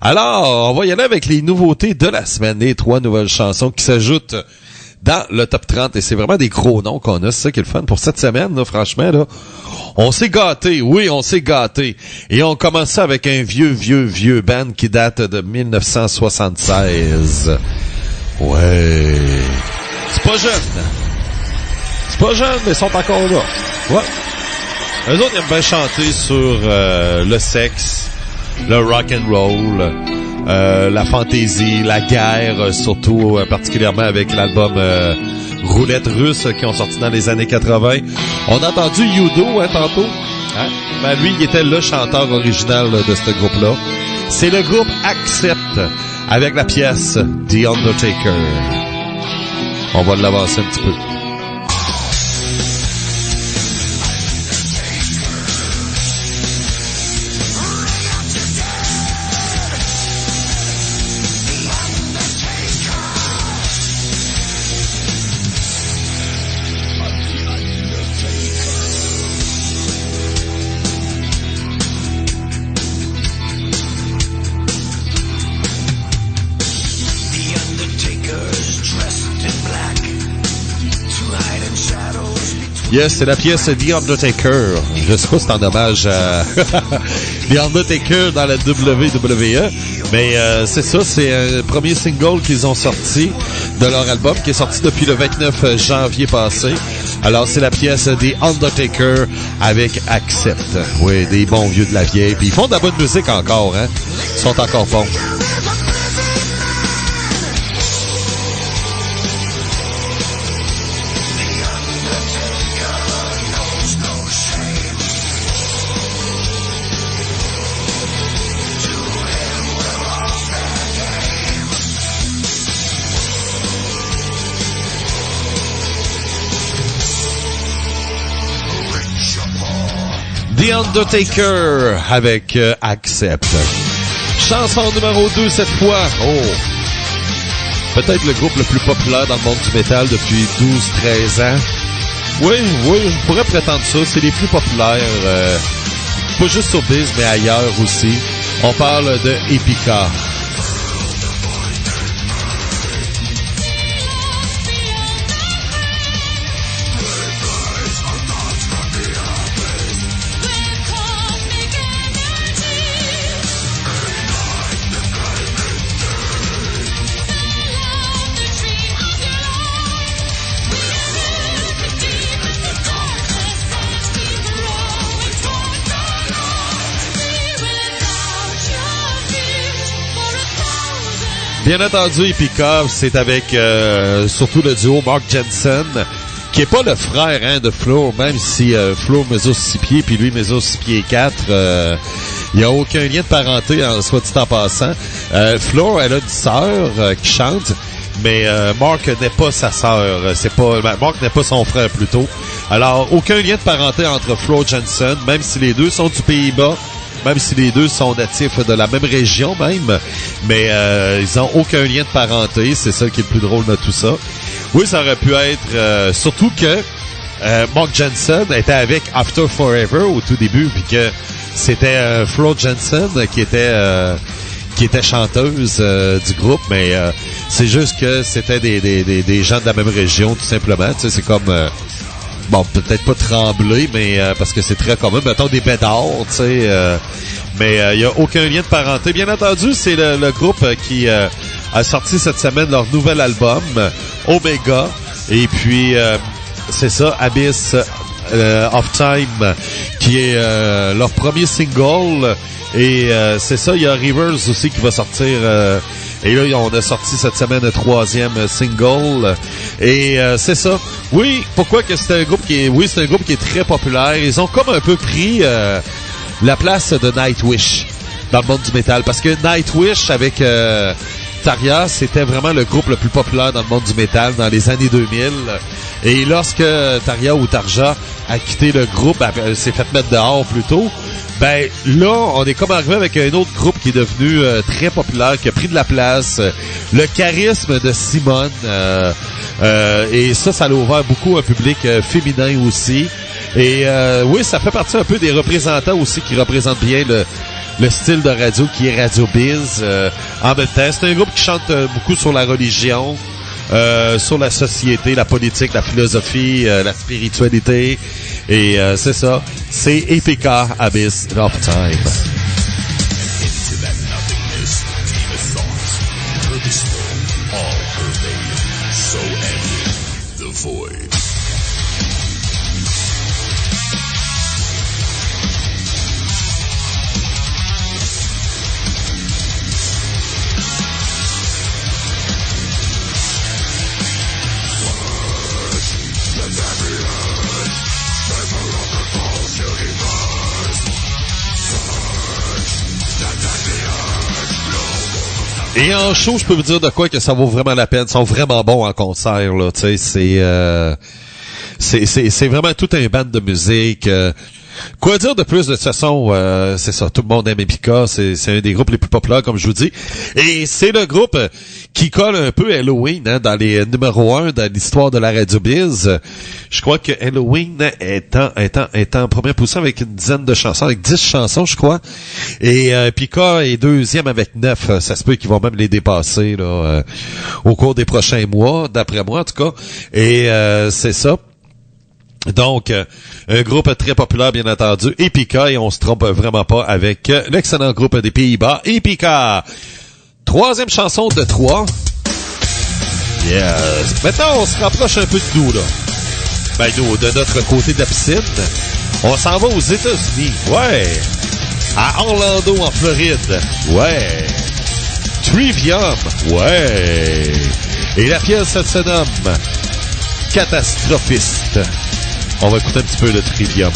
Alors, on va y aller avec les nouveautés de la semaine, les 3 nouvelles chansons qui s'ajoutent dans le top 30, et c'est vraiment des gros noms qu'on a, c'est ça qui est le fun pour cette semaine, là, franchement, là. On s'est gâtés, oui, on s'est gâtés. Et on commence ça avec un vieux band qui date de 1976. Ouais. C'est pas jeune, mais ils sont encore là. Ouais. Eux autres, ils aiment bien chanter sur le sexe, le rock and roll, la fantaisie, la guerre, surtout particulièrement avec l'album Roulette Russe qui ont sorti dans les années 80. On a entendu Udo tantôt. Hein? Ben, lui, il était le chanteur original de ce groupe-là. C'est le groupe Accept avec la pièce The Undertaker. On va l'avancer un petit peu. Yes, c'est la pièce The Undertaker. Je sais pas si c'est en hommage à The Undertaker dans la WWE, mais c'est ça, c'est un premier single qu'ils ont sorti de leur album, qui est sorti depuis le 29 janvier passé. Alors, c'est la pièce The Undertaker avec Accept. Oui, des bons vieux de la vieille. Puis ils font de la bonne musique encore, hein. Ils sont encore bons. The Undertaker avec Accept. Chanson numéro 2 cette fois. Oh! Peut-être le groupe le plus populaire dans le monde du métal depuis 12-13 ans. Oui, je pourrais prétendre ça. C'est les plus populaires. Pas juste sur Biz, mais ailleurs aussi. On parle de Epica. Bien entendu, Epica, c'est avec surtout le duo Mark Jensen, qui est pas le frère de Flo, même si Flo mesure 6 pieds, puis lui mesure 6 pieds 4. Il n'y a aucun lien de parenté, soit dit en passant. Flo, elle a une sœur qui chante, mais Mark n'est pas sa sœur. Mark n'est pas son frère plutôt. Alors, aucun lien de parenté entre Flo et Jensen, même si les deux sont du Pays-Bas. Même si les deux sont natifs de la même région même, mais ils ont aucun lien de parenté, c'est ça qui est le plus drôle de tout ça. Oui, ça aurait pu être, surtout que Mark Jensen était avec After Forever au tout début, puis que c'était Flo Jensen qui était chanteuse du groupe, mais c'est juste que c'était des gens de la même région, tout simplement. Tu sais, c'est comme... bon, peut-être pas Tremblay, mais parce que c'est très commun. Mettons des Bédards, tu sais. Mais il n'y a aucun lien de parenté. Bien entendu, c'est le groupe qui a sorti cette semaine leur nouvel album, Omega. Et puis, c'est ça, Abyss of Time, qui est leur premier single. Et c'est ça, il y a Rivers aussi qui va sortir... et là, on a sorti cette semaine un 3e single. Et c'est ça. Oui, pourquoi que c'est un groupe qui est... Oui, c'est un groupe qui est très populaire. Ils ont comme un peu pris la place de Nightwish dans le monde du métal. Parce que Nightwish, avec Tarja, c'était vraiment le groupe le plus populaire dans le monde du métal dans les années 2000. Et lorsque Tarja a quitté le groupe, elle s'est fait mettre dehors plutôt. Ben là, on est comme arrivé avec un autre groupe qui est devenu très populaire, qui a pris de la place, le charisme de Simone, et ça l'a ouvert beaucoup un public féminin aussi. Et oui, ça fait partie un peu des représentants aussi qui représentent bien le style de radio qui est Radio Biz. En même temps, c'est un groupe qui chante beaucoup sur la religion, sur la société, la politique, la philosophie, la spiritualité. Et c'est ça. C'est EPK, Abyss of Time. Et en show, je peux vous dire de quoi que ça vaut vraiment la peine. Ils sont vraiment bons en concert, là. Tu sais, c'est vraiment tout un band de musique. Quoi dire de plus de ce son? C'est ça, tout le monde aime Epica. C'est un des groupes les plus populaires, comme je vous dis. Et c'est le groupe qui colle un peu Helloween, hein, dans les numéros 1 dans l'histoire de la Radio Biz. Je crois que Helloween est en première position avec une dizaine de chansons, avec 10 chansons, je crois. Et Epica est deuxième avec 9. Ça se peut qu'ils vont même les dépasser là, au cours des prochains mois, d'après moi en tout cas. Et c'est ça. Donc, un groupe très populaire, bien entendu, Epica, et on se trompe vraiment pas avec l'excellent groupe des Pays-Bas, Epica. Troisième chanson de 3. Yes. Maintenant, on se rapproche un peu de nous, là. Ben, nous, de notre côté de la piscine. On s'en va aux États-Unis. Ouais. À Orlando, en Floride. Ouais. Trivium. Ouais. Et la pièce, elle se nomme Catastrophiste. On va écouter un petit peu le Trivium.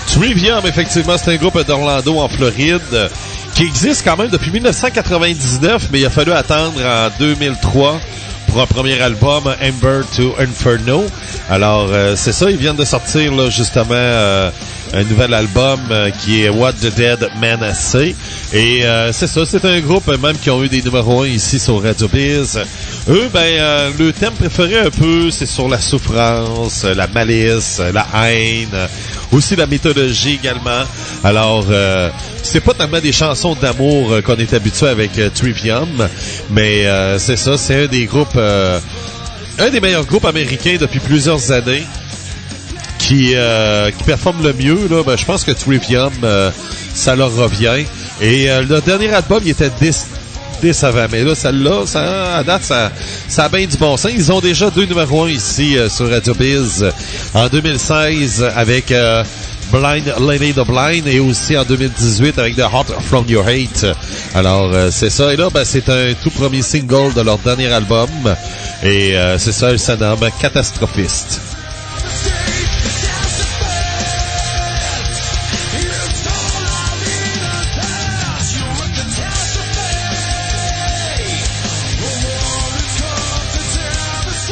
Trivium, effectivement, c'est un groupe d'Orlando en Floride qui existe quand même depuis 1999, mais il a fallu attendre en 2003 pour un premier album, Ember to Inferno. Alors, c'est ça, ils viennent de sortir là justement un nouvel album qui est What the Dead Man Say. Et c'est ça, c'est un groupe même qui ont eu des numéros 1 ici sur Radio Biz. Eux, le thème préféré un peu, c'est sur la souffrance, la malice, la haine, aussi la mythologie également. Alors, c'est pas tellement des chansons d'amour qu'on est habitué avec Trivium, mais c'est ça, c'est un des groupes, un des meilleurs groupes américains depuis plusieurs années qui performe le mieux. Là, je pense que Trivium, ça leur revient. Et le dernier album, il était décevant. Mais là, celle-là, à date, ça a bien du bon sens. Ils ont déjà 2 numéros 1 ici sur Radio Biz en 2016 avec Blind Lady the Blind et aussi en 2018 avec The Heart From Your Hate. Alors, c'est ça. Et là, c'est un tout premier single de leur dernier album. Et c'est ça, elle se nomme Catastrophiste.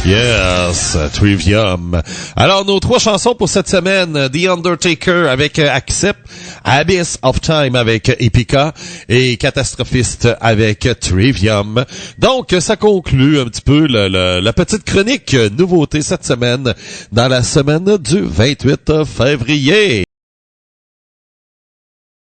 Yes, Trivium. Alors, nos 3 chansons pour cette semaine, The Undertaker avec Accept, Abyss of Time avec Epica et Catastrophiste avec Trivium. Donc, ça conclut un petit peu la petite chronique nouveauté cette semaine, dans la semaine du 28 février.